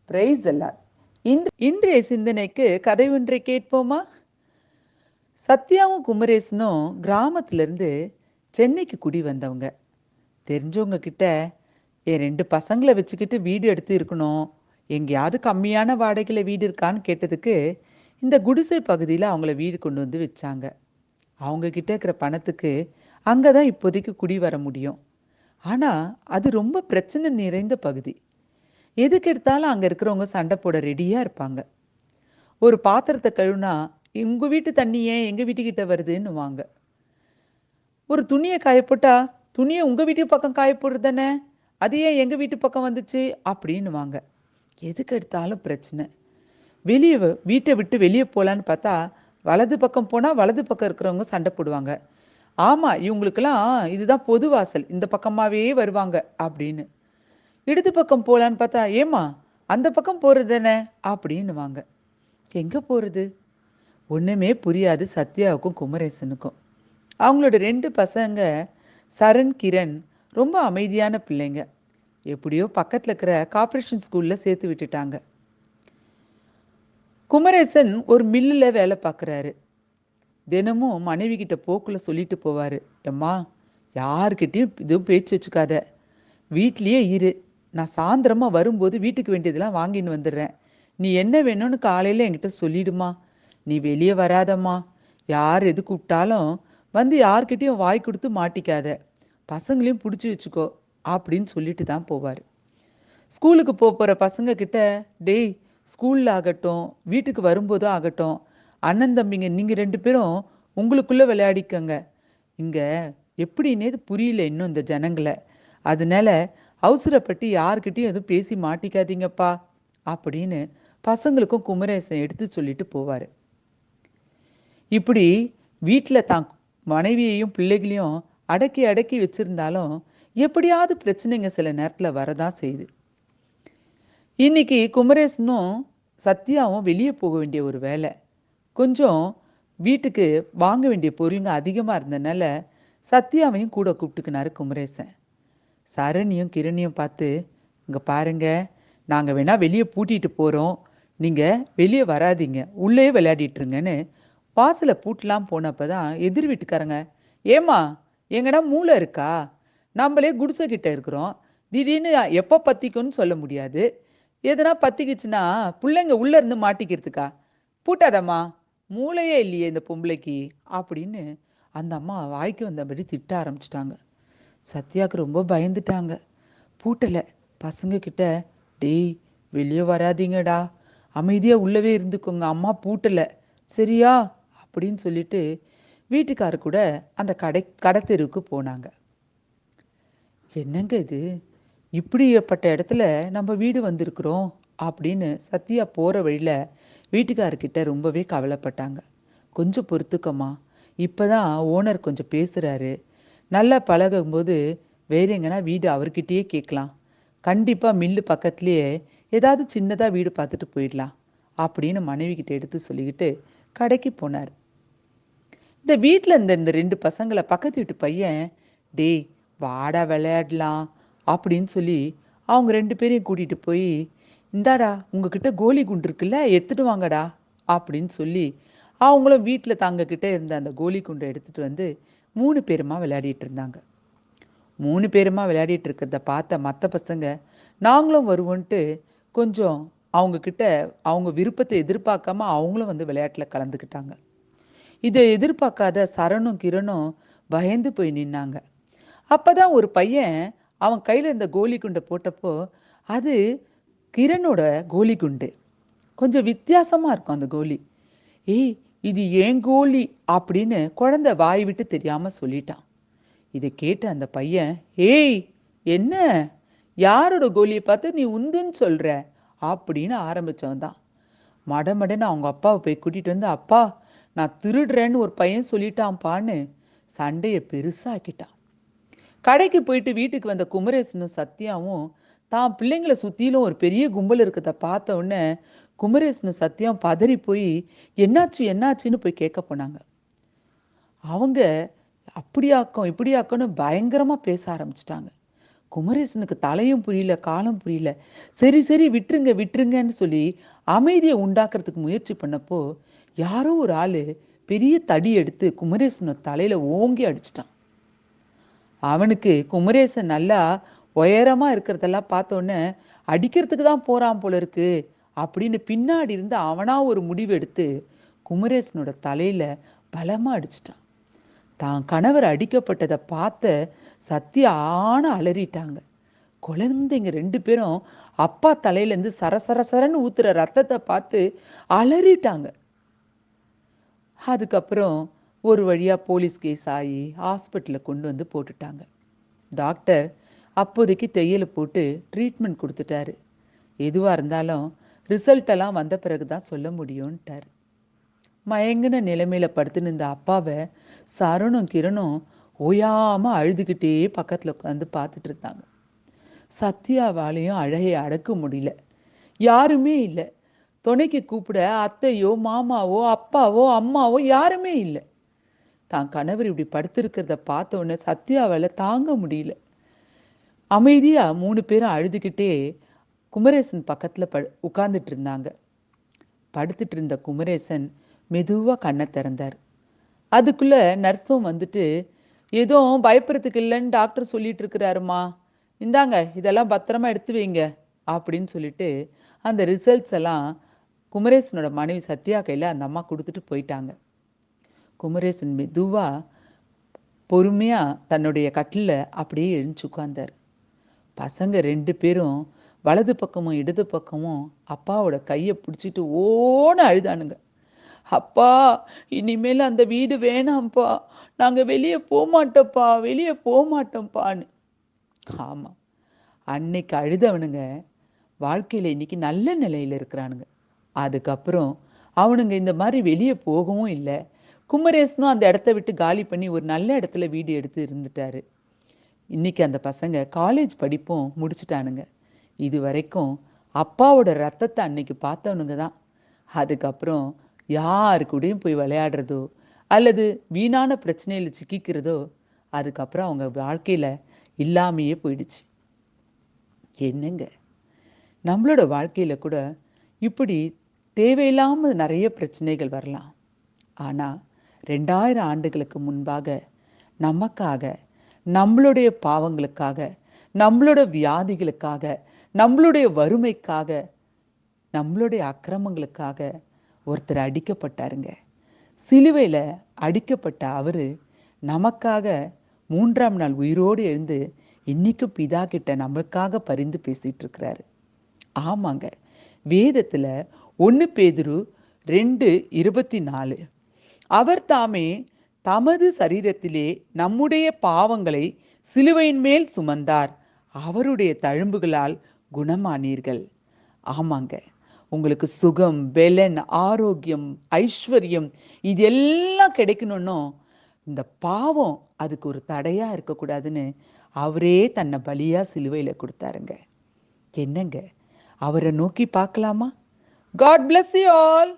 Price அல்லாஹ். இன்றைய சிந்தனைக்கு கதை ஒன்றை கேட்போமா? சத்யாவும் குமரேசனும் கிராமத்துல இருந்து சென்னைக்கு குடி வந்தவங்க. தெரிஞ்சவங்க கிட்ட என் 2 பசங்களை வச்சுக்கிட்டு வீடு எடுத்து இருக்கணும், எங்கேயாவது கம்மியான வாடகையில வீடு இருக்கான்னு கேட்டதுக்கு இந்த குடிசை பகுதியில அவங்கள வீடு கொண்டு வந்து வச்சாங்க. அவங்க கிட்ட இருக்கிற பணத்துக்கு அங்கதான் இப்போதைக்கு குடி வர முடியும். ஆனா அது ரொம்ப பிரச்சனை நிறைந்த பகுதி. எதுக்கு எடுத்தாலும் அங்க இருக்கிறவங்க சண்டை போட ரெடியா இருப்பாங்க. ஒரு பாத்திரத்தை கழுவுனா உங்க வீட்டு தண்ணி ஏன் எங்க வீட்டுக்கிட்ட வருதுன்னுவாங்க. ஒரு துணியை காய போட்டா துணியை உங்க வீட்டு பக்கம் காய போடுறது தானே, அது ஏன் எங்க வீட்டு பக்கம் வந்துச்சு அப்படின்னுவாங்க. எதுக்கு எடுத்தாலும் பிரச்சனை. வெளியே வீட்டை விட்டு வெளியே போலான்னு பார்த்தா வலது பக்கம் போனா வலது பக்கம் இருக்கிறவங்க சண்டை போடுவாங்க. ஆமா, இவங்களுக்கெல்லாம் இதுதான் பொது வாசல், இந்த பக்கமாவே வருவாங்க அப்படின்னு. இடது பக்கம் போலான்னு பார்த்தா ஏமா அந்த பக்கம் போறது தானே அப்படின்னுவாங்க. எங்க போறது? ஒண்ணுமே புரியாது சத்யாவுக்கும் குமரேசனுக்கும். அவங்களோட 2 பசங்க சரண், கிரண் ரொம்ப அமைதியான பிள்ளைங்க. எப்படியோ பக்கத்துல இருக்கிற கார்ப்பரேஷன் ஸ்கூல்ல சேர்த்து விட்டுட்டாங்க. குமரேசன் ஒரு மில்லுல வேலை பார்க்குறாரு. தினமும் மனைவி கிட்ட போக்குல சொல்லிட்டு போவாரு, எம்மா யாருக்கிட்டையும் இதுவும் பேச்சு வச்சுக்காத, வீட்லயே இரு, நான் சாயந்தரமா வரும்போது வீட்டுக்கு வேண்டியதெல்லாம் வாங்கின்னு வந்துடுறேன், நீ என்ன வேணும்னு காலையில என்கிட்ட சொல்லிடுமா, நீ வெளியே வராதம்மா, யார் எது கூப்பிட்டாலும் வந்து யார்கிட்டயும் வாய் கொடுத்து மாட்டிக்காத, பசங்களையும் பிடிச்சி வச்சுக்கோ அப்படின்னு சொல்லிட்டு தான் போவார். ஸ்கூலுக்கு போகிற பசங்க கிட்ட, டேய் ஸ்கூலில் ஆகட்டும் வீட்டுக்கு வரும்போதும் ஆகட்டும், அண்ணன் தம்பிங்க நீங்கள் 2 பேரும் உங்களுக்குள்ளே விளையாடிக்கங்க, இங்கே எப்படின்னே புரியல இன்னும் இந்த ஜனங்களை, அதனால அவசரப்பட்டு யார்கிட்டையும் எதுவும் பேசி மாட்டிக்காதீங்கப்பா அப்படின்னு பசங்களுக்கும் குமரேசன் எடுத்து சொல்லிட்டு போவார். இப்படி வீட்டில் தான் மனைவியையும் பிள்ளைகளையும் அடக்கி அடக்கி வச்சிருந்தாலும் எப்படியாவது பிரச்சனைங்க சில நேரத்தில் வரதான் செய்யுது. இன்னைக்கு குமரேசனும் சத்யாவும் வெளியே போக வேண்டிய ஒரு வேலை. கொஞ்சம் வீட்டுக்கு வாங்க வேண்டிய பொருளுங்க அதிகமாக இருந்ததுனால சத்யாவையும் கூட கூப்பிட்டுக்கினாரு குமரேசன். சரணியும் கிரணியும் பார்த்து, இங்கே பாருங்க, நாங்கள் வேணா வெளியே பூட்டிட்டு போகிறோம், நீங்கள் வெளியே வராதீங்க, உள்ளே விளையாடிட்டுருங்கன்னு வாசலை பூட்டலாம் போனப்போ தான் எதிர் வீட்டுக்காரங்க, ஏமா எங்கடா மூளை இருக்கா, நம்மளே குடிசை கிட்ட இருக்கிறோம், திடீர்னு எப்போ பற்றிக்கும்னு சொல்ல முடியாது, எதனா பற்றிக்குச்சுன்னா பிள்ளைங்க உள்ளே இருந்து மாட்டிக்கிறதுக்கா, பூட்டாதம்மா, மூளையே இல்லையே இந்த பொம்பளைக்கு அப்படின்னு அந்த அம்மா வாய்க்கு வந்தபடி திட்ட ஆரம்பிச்சிட்டாங்க. சத்யாவுக்கு ரொம்ப பயந்துட்டாங்க. பூட்டலை. பசங்க கிட்ட, டேய் வெளியே வராதீங்கடா, அமைதியாக உள்ளவே இருந்துக்கோங்க, அம்மா பூட்டலை சரியா அப்படின்னு சொல்லிட்டு வீட்டுக்காரு கூட அந்த கடத்தெருவுக்கு போனாங்க. என்னங்க இது, இப்படிப்பட்ட இடத்துல நம்ம வீடு வந்திருக்கிறோம் அப்படின்னு சத்யா போகிற வழியில் வீட்டுக்காரர்கிட்ட ரொம்பவே கவலைப்பட்டாங்க. கொஞ்சம் பொறுத்துக்கம்மா, இப்போதான் ஓனர் கொஞ்சம் பேசுகிறாரு, நல்லா பழகும்போது வேற எங்கன்னா வீடு அவர்கிட்டயே கேட்கலாம், கண்டிப்பாக மில்லு பக்கத்துலேயே ஏதாவது சின்னதாக வீடு பார்த்துட்டு போயிடலாம் அப்படின்னு மனைவி கிட்ட எடுத்து சொல்லிக்கிட்டு கடைக்கு போனார். இந்த வீட்டில் இருந்த இந்த 2 பசங்களை பக்கத்து வீட்டு பையன், டேய் வாடா விளையாடலாம் அப்படின்னு சொல்லி அவங்க 2 பேரையும் கூட்டிகிட்டு போய், இந்தாடா உங்ககிட்ட கோலி குண்டு இருக்குல்ல எடுத்துட்டு வாங்கடா அப்படின்னு சொல்லி அவங்களும் வீட்டில் தங்கக்கிட்ட இருந்த அந்த கோலி குண்டை எடுத்துட்டு வந்து 3 பேருமா விளையாடிட்டு இருந்தாங்க. 3 பேருமா விளையாடிட்டு இருக்கிறத பார்த்த மற்ற பசங்க நாங்களும் வருவோன்ட்டு கொஞ்சம் அவங்க கிட்ட அவங்க விருப்பத்தை எதிர்பார்க்காம அவங்களும் வந்து விளையாட்டில் கலந்துக்கிட்டாங்க. இதை எதிர்பார்க்காத சரணும் கிரணும் பயந்து போய் நின்னாங்க. அப்பதான் ஒரு பையன் அவன் கையில் இருந்த கோலி குண்டை போட்டப்போ அது கிரணோட கோலி குண்டு. கொஞ்சம் வித்தியாசமா இருக்கும் அந்த கோலி. ஏய் இது ஏன் கோலி அப்படின்னு குழந்தை வாய் விட்டு தெரியாம சொல்லிட்டான். இதை கேட்ட அந்த பையன், ஏய் என்ன, யாரோட கோலியை பார்த்து நீ உந்துன்னு சொல்ற அப்படின்னு ஆரம்பிச்சவன் தான். மடமடன்னு அவங்க அப்பாவை போய் கூட்டிட்டு வந்து, அப்பா நான் திருடுறேன்னு ஒரு பையன் சொல்லிட்டான்ப்பான்னு சண்டையை பெருசாக்கிட்டான். கடைக்கு போயிட்டு வீட்டுக்கு வந்த குமரேசனும் சத்யாவும் தான் பிள்ளைங்களை சுத்திலும் ஒரு பெரிய கும்பல் இருக்கிறத பார்த்த உடனே குமரேசனும் சத்யாவும் பதறி போய் என்னாச்சு என்னாச்சுன்னு போய் கேட்க போனாங்க. அவங்க அப்படியாக்கம் இப்படியாக்கம்னு பயங்கரமா பேச ஆரம்பிச்சிட்டாங்க. குமரேசனுக்கு தலையும் புரியல, காலும் புரியல. சரி சரி விட்டுருங்க விட்டுருங்கன்னு சொல்லி அமைதியை உண்டாக்குறதுக்கு முயற்சி பண்ணப்போ யாரோ ஒரு ஆளு பெரிய தடி எடுத்து குமரேசனோட தலையில ஓங்கி அடிச்சிட்டான். அவனுக்கு குமரேசன் நல்லா உயரமா இருக்கிறதெல்லாம் பார்த்தோன்னே அடிக்கிறதுக்கு தான் போறான் போல இருக்கு அப்படின்னு பின்னாடி இருந்து அவனா ஒரு முடிவு எடுத்து குமரேசனோட தலையில பலமா அடிச்சிட்டான். தான் கணவர் அடிக்கப்பட்டதை பார்த்த சத்யா அலறிட்டாங்க. குழந்தைங்க 2 பேரும் அப்பா தலையிலேருந்து சரசரசரன்னு ஊத்துற ரத்தத்தை பார்த்து அலறிட்டாங்க. அதுக்கப்புறம் ஒரு வழியா போலீஸ் கேஸ் ஆகி ஹாஸ்பிட்டலில் கொண்டு வந்து போட்டுட்டாங்க. டாக்டர் அப்போதைக்கு தையலை போட்டு ட்ரீட்மெண்ட் கொடுத்துட்டாரு. எதுவாக இருந்தாலும் ரிசல்ட் எல்லாம் வந்த பிறகு தான் சொல்ல முடியும்ட்டார். மயங்கின நிலைமையில படுத்துன்னு இருந்த அப்பாவை சரணும் கிரணும் ஓயாம அழுதுகிட்டே பக்கத்துல உட்காந்து பார்த்துட்டு இருந்தாங்க. சத்யாவாலையும் அழகையை அடக்க முடியல. யாருமே இல்லை. துணைக்கு கூப்பிட அத்தையோ மாமாவோ அப்பாவோ அம்மாவோ யாருமே இல்லை. தான் கணவர் இப்படி படுத்திருக்கிறத பார்த்த உடனே சத்யாவால தாங்க முடியல. அமைதியா 3 பேரும் அழுதுகிட்டே குமரேசன் பக்கத்துல உட்கார்ந்துட்டு இருந்தாங்க. படுத்துட்டு இருந்த குமரேசன் மெதுவா கண்ணை திறந்தார். அதுக்குள்ள நர்ஸும் வந்துட்டு, எதுவும் பயப்படுறதுக்கு இல்லைன்னு டாக்டர் சொல்லிட்டு இருக்கிறாருமா, இந்தாங்க இதெல்லாம் பத்திரமா எடுத்து வைங்க அப்படின்னு சொல்லிட்டு அந்த ரிசல்ட்ஸ் எல்லாம் குமரேசனோட மனைவி சத்யா கையில அந்த அம்மா கொடுத்துட்டு போயிட்டாங்க. குமரேசன் மெதுவா பொறுமையா தன்னுடைய கட்டில அப்படியே எழுந்து உட்கார்ந்தார். பசங்க 2 பேரும் வலது பக்கமும் இடது பக்கமும் அப்பாவோட கையை பிடிச்சிட்டு ஓன அழுதானுங்க. அப்பா, இனிமேல் அந்த வீடு வேணாம்ப்பா, நாங்க வெளியே போமாட்டோம்ப்பா, வெளியே போமாட்டோம்ப்பான்னு. ஆமா, அன்னைக்கு அழுதவனுங்க வாழ்க்கையில இன்னைக்கு நல்ல நிலையில இருக்கிறானுங்க. அதுக்கப்புறம் அவனுங்க இந்த மாதிரி வெளியே போகவும் இல்லை. குமரேசனும் அந்த இடத்த விட்டு காலி பண்ணி ஒரு நல்ல இடத்துல வீடு எடுத்து இருந்துட்டாரு. இன்னைக்கு அந்த பசங்க காலேஜ் படிப்பும் முடிச்சுட்டானுங்க. இது வரைக்கும் அப்பாவோட ரத்தத்தை அன்னைக்கு பார்த்தவனுங்க தான். அதுக்கப்புறம் யாரு கூடயும் போய் விளையாடுறதோ அல்லது வீணான பிரச்சனையில சிக்கிக்கிறதோ அதுக்கப்புறம் அவங்க வாழ்க்கையில இல்லாமையே போயிடுச்சு. என்னங்க, நம்மளோட வாழ்க்கையில கூட இப்படி தேவையில்லாம நிறைய பிரச்சனைகள் வரலாம். ஆனா 2000 ஆண்டுகளுக்கு முன்பாக நமக்காக, நம்மளுடைய பாவங்களுக்காக, நம்மளோட வியாதிகளுக்காக, நம்மளுடைய வறுமைக்காக, நம்மளுடைய அக்கிரமங்களுக்காக ஒருத்தர் அடிக்கப்பட்டாருங்க. சிலுவையில அடிக்கப்பட்ட அவரு நமக்காக 3ஆம் நாள் உயிரோடு எழுந்து இன்னைக்கும் பிதா கிட்ட நமக்காக பரிந்து பேசிட்டு இருக்கிறாரு. ஆமாங்க, வேதத்துல 1 பேதுரு 2:24 அவர் தாமே தமது சரீரத்திலே நம்முடைய பாவங்களை சிலுவையின் மேல் சுமந்தார், அவருடைய தழும்புகளால் குணமானீர்கள். ஆமாங்க, உங்களுக்கு சுகம், பெலன், ஆரோக்கியம், ஐஸ்வர்யம் இது எல்லாம் கிடைக்கணும்னு இந்த பாவம் அதுக்கு ஒரு தடையா இருக்கக்கூடாதுன்னு அவரே தன்னை பலியா சிலுவையில கொடுத்தாருங்க. என்னங்க, அவரை நோக்கி பார்க்கலாமா? God bless you all.